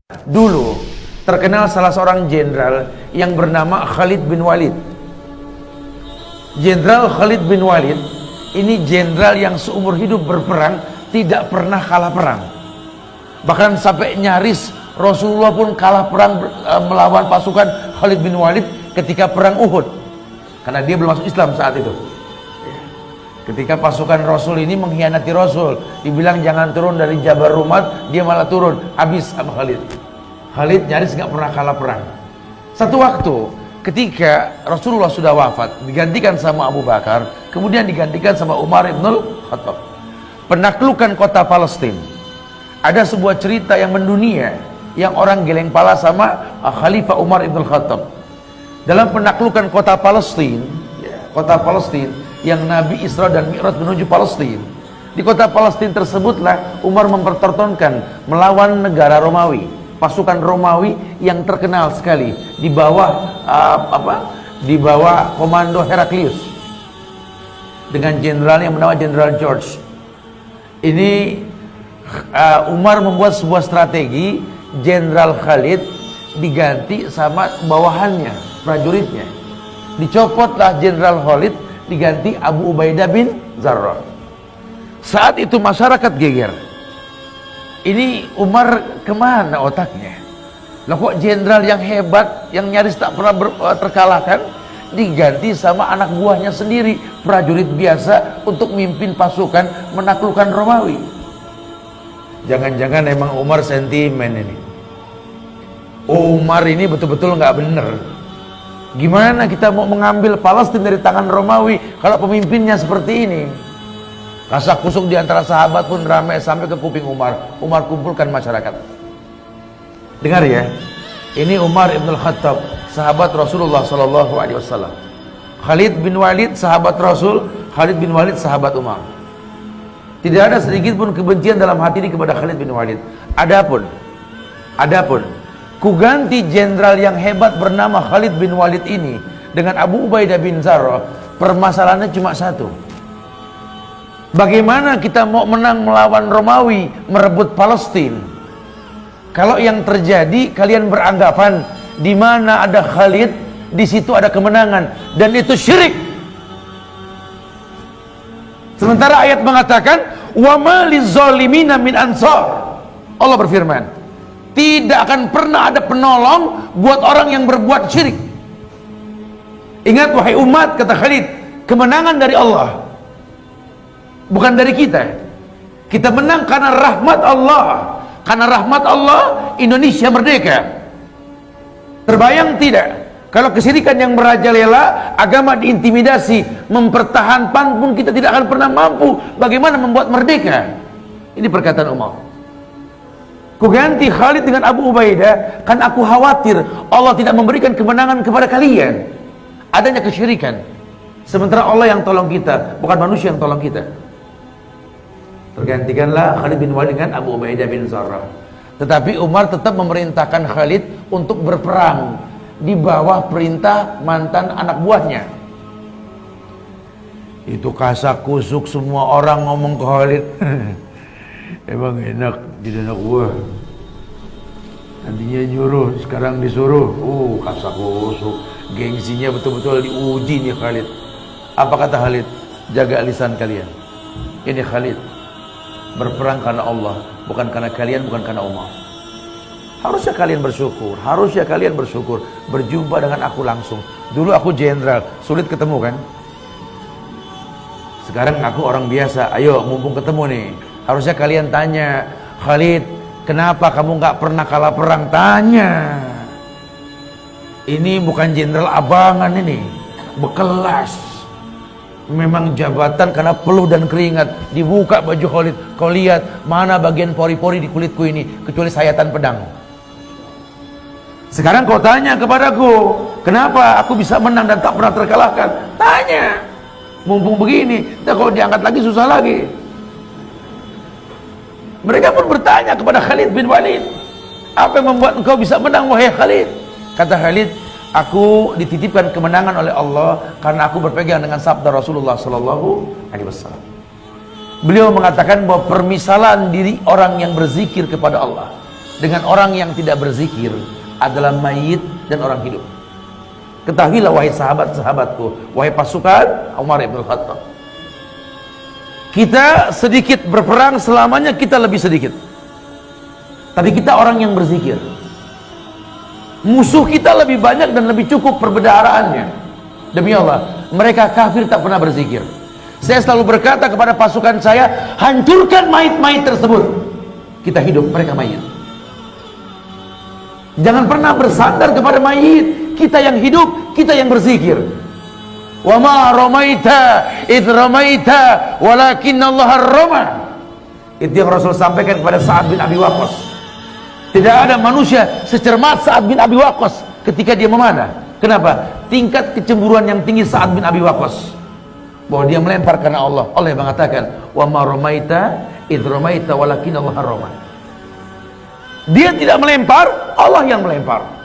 Dulu terkenal salah seorang jenderal yang bernama Khalid bin Walid. Jenderal Khalid bin Walid ini jenderal yang seumur hidup berperang tidak pernah kalah perang. Bahkan sampai nyaris Rasulullah pun kalah perang melawan pasukan Khalid bin Walid ketika perang Uhud, karena dia belum masuk Islam saat itu. Ketika pasukan Rasul ini mengkhianati Rasul, dibilang jangan turun dari Jabal Rumat, dia malah turun, habis sama Khalid. Khalid nyaris nggak pernah kalah perang. Satu waktu ketika Rasulullah sudah wafat, digantikan sama Abu Bakar, kemudian digantikan sama Umar ibn Khattab. Penaklukan kota Palestina. Ada sebuah cerita yang mendunia, yang orang geleng pala sama Khalifah Umar ibn Khattab. Dalam penaklukan kota Palestina, yang Nabi Isra dan Mi'raj menuju Palestina. Di kota Palestina tersebutlah Umar mempertontonkan melawan negara Romawi, pasukan Romawi yang terkenal sekali di bawah di bawah komando Heraklius dengan jenderal yang bernama Jenderal George. Ini Umar membuat sebuah strategi, Jenderal Khalid diganti sama bawahannya, prajuritnya. Dicopotlah Jenderal Khalid, diganti Abu Ubaidah bin Jarrah. Saat itu masyarakat geger. Ini Umar kemana otaknya? Lah kok jenderal yang hebat, yang nyaris tak pernah terkalahkan, diganti sama anak buahnya sendiri, prajurit biasa untuk mimpin pasukan menaklukkan Romawi. Jangan-jangan emang Umar sentimen ini. Umar ini betul-betul nggak bener. Gimana kita mau mengambil Palestina dari tangan Romawi kalau pemimpinnya seperti ini? Kasak kusuk di antara sahabat pun ramai sampai ke kuping Umar. Umar kumpulkan masyarakat. Dengar ya, ini Umar ibn Khattab, sahabat Rasulullah SAW. Khalid bin Walid sahabat Rasul, Khalid bin Walid sahabat Umar. Tidak ada sedikit pun kebencian dalam hati ini kepada Khalid bin Walid. Adapun kuganti jenderal yang hebat bernama Khalid bin Walid ini dengan Abu Ubaidah bin Jarrah. Permasalahannya cuma satu. Bagaimana kita mau menang melawan Romawi, merebut Palestina, kalau yang terjadi kalian beranggapan di mana ada Khalid, di situ ada kemenangan, dan itu syirik. Sementara ayat mengatakan wa ma lizolimina min ansar. Allah berfirman, tidak akan pernah ada penolong buat orang yang berbuat syirik. Ingat wahai umat, kata Khalid, kemenangan dari Allah, bukan dari kita. Kita menang karena rahmat Allah. Karena rahmat Allah Indonesia merdeka. Terbayang tidak kalau kesyirikan yang merajalela, agama diintimidasi, mempertahankan pun kita tidak akan pernah mampu. Bagaimana membuat merdeka? Ini perkataan Umar. Kuganti Khalid dengan Abu Ubaidah, kan aku khawatir Allah tidak memberikan kemenangan kepada kalian. Adanya kesyirikan. Sementara Allah yang tolong kita, bukan manusia yang tolong kita. Tergantikanlah Khalid bin Walid dengan Abu Ubaidah bin Jarrah. Tetapi Umar tetap memerintahkan Khalid untuk berperang di bawah perintah mantan anak buahnya. Itu kasak kusuk semua orang ngomong ke Khalid. Emang enak jadi anak buah. Nantinya nyuruh, sekarang disuruh. Kasak kusuk. Gengsinya betul-betul diuji nih Khalid. Apa kata Khalid? Jaga lisan kalian. Ini Khalid berperang karena Allah, bukan karena kalian, bukan karena Umar. Harusnya kalian bersyukur, berjumpa dengan aku langsung. Dulu aku jenderal, sulit ketemu kan? Sekarang aku orang biasa, ayo mumpung ketemu nih. Harusnya kalian tanya, Khalid, kenapa kamu nggak pernah kalah perang? Tanya. Ini bukan jenderal abangan ini, berkelas. Memang jabatan karena peluh dan keringat. Dibuka baju Khalid, kau lihat mana bagian pori-pori di kulitku ini, kecuali sayatan pedang. Sekarang kau tanya kepadaku, kenapa aku bisa menang dan tak pernah terkalahkan? Tanya. Mumpung begini, dan kalau diangkat lagi susah lagi. Mereka pun bertanya kepada Khalid bin Walid, apa yang membuat engkau bisa menang wahai Khalid? Kata Khalid, aku dititipkan kemenangan oleh Allah karena aku berpegang dengan sabda Rasulullah SAW. Beliau mengatakan bahwa permisalan diri orang yang berzikir kepada Allah dengan orang yang tidak berzikir adalah mayit dan orang hidup. Ketahuilah wahai sahabat-sahabatku, wahai pasukan Umar ibn Khattab, kita sedikit berperang, selamanya kita lebih sedikit, tapi kita orang yang berzikir. Musuh kita lebih banyak dan lebih cukup perbedaraannya. Demi Allah, mereka kafir tak pernah berzikir. Saya selalu berkata kepada pasukan saya, hancurkan mayit-mayit tersebut. Kita hidup, mereka mayit. Jangan pernah bersandar kepada mayit. Kita yang hidup, kita yang berzikir. Wa ma ramaita id ramaita walakinnallaha rama. Itu yang Rasul sampaikan kepada Sa'ad bin Abi Waqqas. Tidak ada manusia secermat Sa'ad bin Abi Waqqas ketika dia memanah. Kenapa? Tingkat kecemburuan yang tinggi Sa'ad bin Abi Waqqas, bahwa dia melempar karena Allah. Allah yang mengatakan, wa ma ramaita id ramaita walakinnallaha rama. Dia tidak melempar, Allah yang melempar.